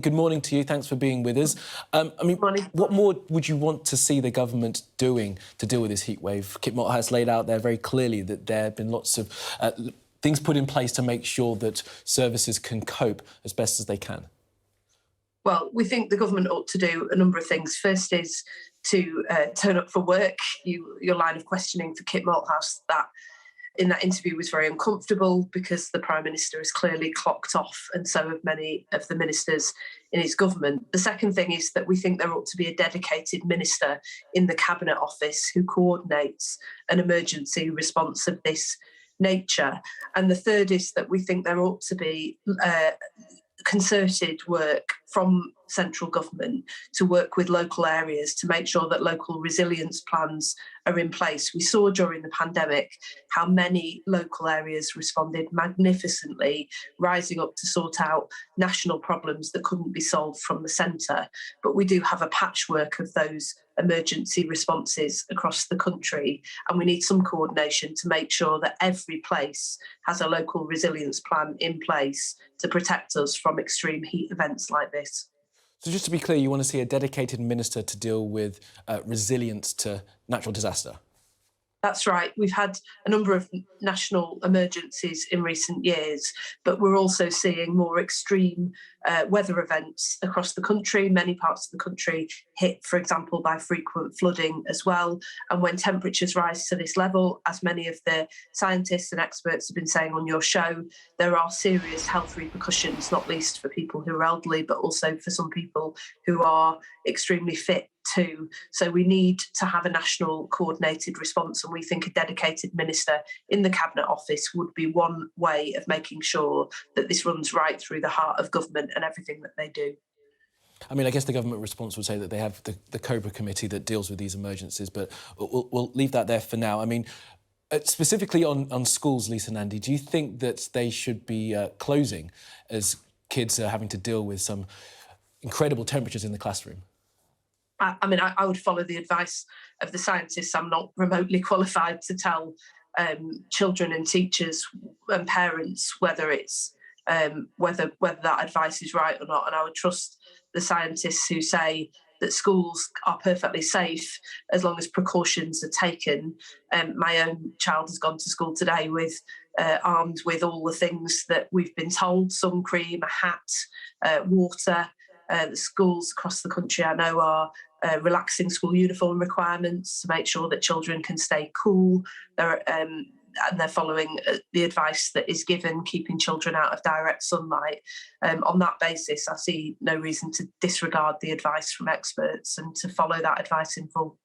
Good morning to you. Thanks for being with us. Morning. What more would you want to see the government doing to deal with this heatwave? Kit Mott has laid out there very clearly that there have been lots of things put in place to make sure that services can cope as best as they can. Well, we think the government ought to do a number of things. First is to turn up for work. Your line of questioning for Kit Mott that in that interview was very uncomfortable because the Prime Minister is clearly clocked off, and so have many of the ministers in his government. The second thing is that we think there ought to be a dedicated minister in the Cabinet Office who coordinates an emergency response of this nature. And the third is that we think there ought to be concerted work from central government to work with local areas to make sure that local resilience plans are in place. We saw during the pandemic how many local areas responded magnificently, rising up to sort out national problems that couldn't be solved from the centre. But we do have a patchwork of those emergency responses across the country, and we need some coordination to make sure that every place has a local resilience plan in place to protect us from extreme heat events like this. So just to be clear, you want to see a dedicated minister to deal with resilience to natural disaster? That's right. We've had a number of national emergencies in recent years, but we're also seeing more extreme weather events across the country. Many parts of the country hit, for example, by frequent flooding as well. And when temperatures rise to this level, as many of the scientists and experts have been saying on your show, there are serious health repercussions, not least for people who are elderly, but also for some people who are extremely fit too. So we need to have a national coordinated response, and we think a dedicated minister in the Cabinet Office would be one way of making sure that this runs right through the heart of government and everything that they do. I mean, I guess the government response would say that they have the COBRA committee that deals with these emergencies, but we'll leave that there for now. I mean, specifically on schools, Lisa, Nandy, do you think that they should be closing as kids are having to deal with some incredible temperatures in the classroom? I would follow the advice of the scientists. I'm not remotely qualified to tell children and teachers and parents whether it's whether that advice is right or not. And I would trust the scientists who say that schools are perfectly safe as long as precautions are taken. My own child has gone to school today armed with all the things that we've been told: sun cream, a hat, water. The schools across the country, I know, are relaxing school uniform requirements to make sure that children can stay cool. They're following the advice that is given, keeping children out of direct sunlight. On that basis, I see no reason to disregard the advice from experts and to follow that advice in full.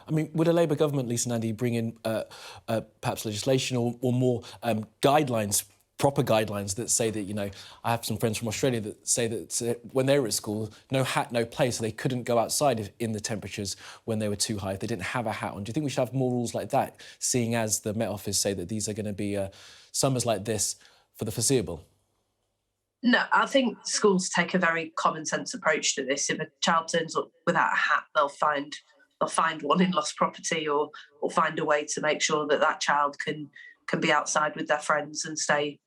I mean, would a Labour government, Lisa, Nandy, bring in perhaps legislation or more guidelines, proper guidelines that say that, you know, I have some friends from Australia that say that when they were at school, no hat, no play, so they couldn't go outside in the temperatures when they were too high if they didn't have a hat on. Do you think we should have more rules like that, seeing as the Met Office say that these are going to be summers like this for the foreseeable? No, I think schools take a very common sense approach to this. If a child turns up without a hat, they'll find one in lost property or find a way to make sure that that child can be outside with their friends and stay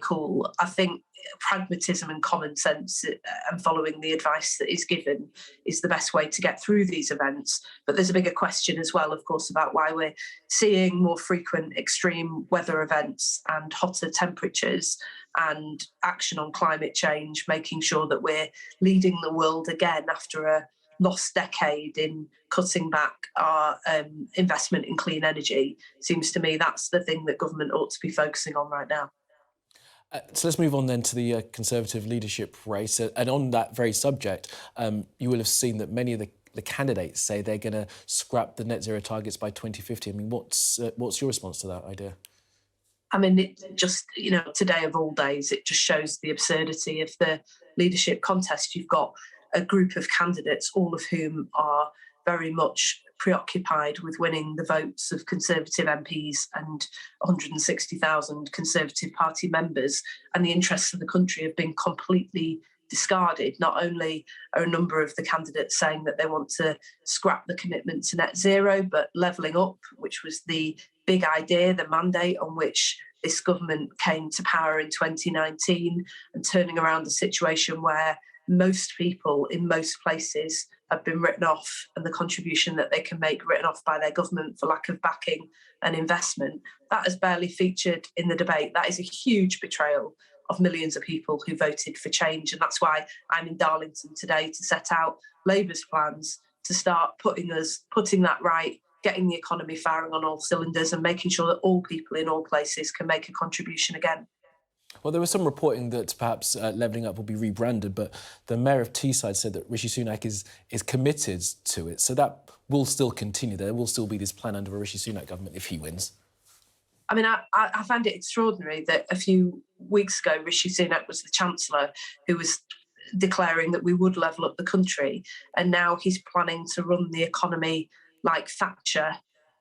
cool. I think pragmatism and common sense and following the advice that is given is the best way to get through these events. But there's a bigger question as well, of course, about why we're seeing more frequent extreme weather events and hotter temperatures, and action on climate change, making sure that we're leading the world again after a lost decade in cutting back our investment in clean energy. Seems to me that's the thing that government ought to be focusing on right now. So let's move on then to the Conservative leadership race. And on that very subject, you will have seen that many of the candidates say they're going to scrap the net zero targets by 2050. I mean, what's your response to that idea? I mean, it just, today of all days, it just shows the absurdity of the leadership contest. You've got a group of candidates, all of whom are very much preoccupied with winning the votes of Conservative MPs and 160,000 Conservative Party members, and the interests of the country have been completely discarded. Not only are a number of the candidates saying that they want to scrap the commitment to net zero, but levelling up, which was the big idea, the mandate on which this government came to power in 2019, and turning around the situation where most people in most places have been written off, and the contribution that they can make written off by their government for lack of backing and investment. That has barely featured in the debate. That is a huge betrayal of millions of people who voted for change. And that's why I'm in Darlington today to set out Labour's plans to start putting that right, getting the economy firing on all cylinders and making sure that all people in all places can make a contribution again. Well, there was some reporting that perhaps Levelling Up will be rebranded, but the Mayor of Teesside said that Rishi Sunak is committed to it. So that will still continue. There will still be this plan under a Rishi Sunak government if he wins. I mean, I find it extraordinary that a few weeks ago, Rishi Sunak was the Chancellor who was declaring that we would level up the country, and now he's planning to run the economy like Thatcher.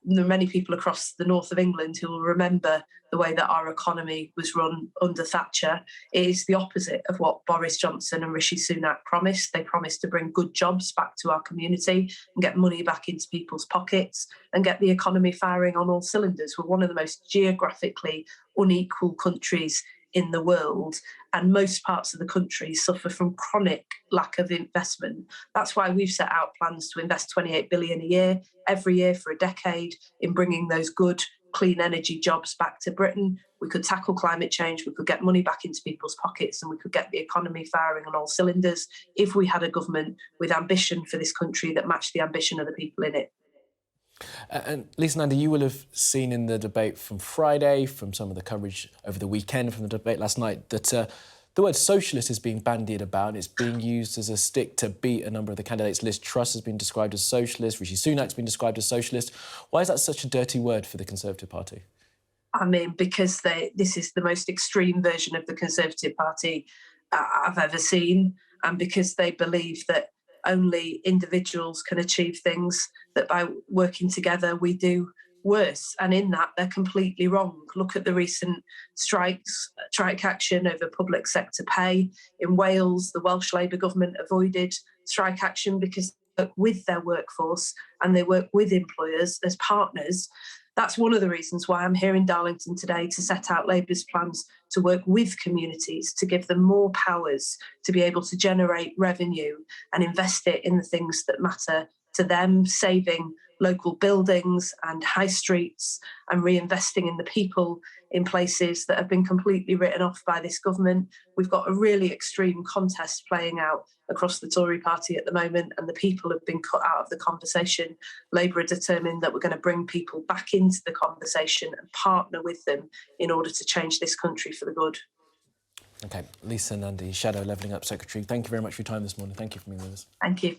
There are many people across the north of England who will remember the way that our economy was run under Thatcher. It is the opposite of what Boris Johnson and Rishi Sunak promised. They promised to bring good jobs back to our community and get money back into people's pockets and get the economy firing on all cylinders. We're one of the most geographically unequal countries in the world, and most parts of the country suffer from chronic lack of investment. That's why we've set out plans to invest 28 billion a year, every year for a decade, in bringing those good, clean energy jobs back to Britain. We could tackle climate change, we could get money back into people's pockets, and we could get the economy firing on all cylinders if we had a government with ambition for this country that matched the ambition of the people in it. And Lisa, Nandy, you will have seen in the debate from Friday, from some of the coverage over the weekend, from the debate last night, that the word socialist is being bandied about. It's being used as a stick to beat a number of the candidates. Liz Truss has been described as socialist. Rishi Sunak's been described as socialist. Why is that such a dirty word for the Conservative Party? I mean, because this is the most extreme version of the Conservative Party I've ever seen, and because they believe that only individuals can achieve things, that by working together we do worse. And in that, they're completely wrong. Look at the recent strike action over public sector pay. In Wales, the Welsh Labour government avoided strike action because they work with their workforce and they work with employers as partners. That's one of the reasons why I'm here in Darlington today, to set out Labour's plans to work with communities, to give them more powers to be able to generate revenue and invest it in the things that matter to them, saving local buildings and high streets and reinvesting in the people in places that have been completely written off by this government. We've got a really extreme contest playing out across the Tory party at the moment, and the people have been cut out of the conversation. Labour are determined that we're going to bring people back into the conversation and partner with them in order to change this country for the good. OK, Lisa Nandy, Shadow Levelling Up Secretary, thank you very much for your time this morning. Thank you for being with us. Thank you.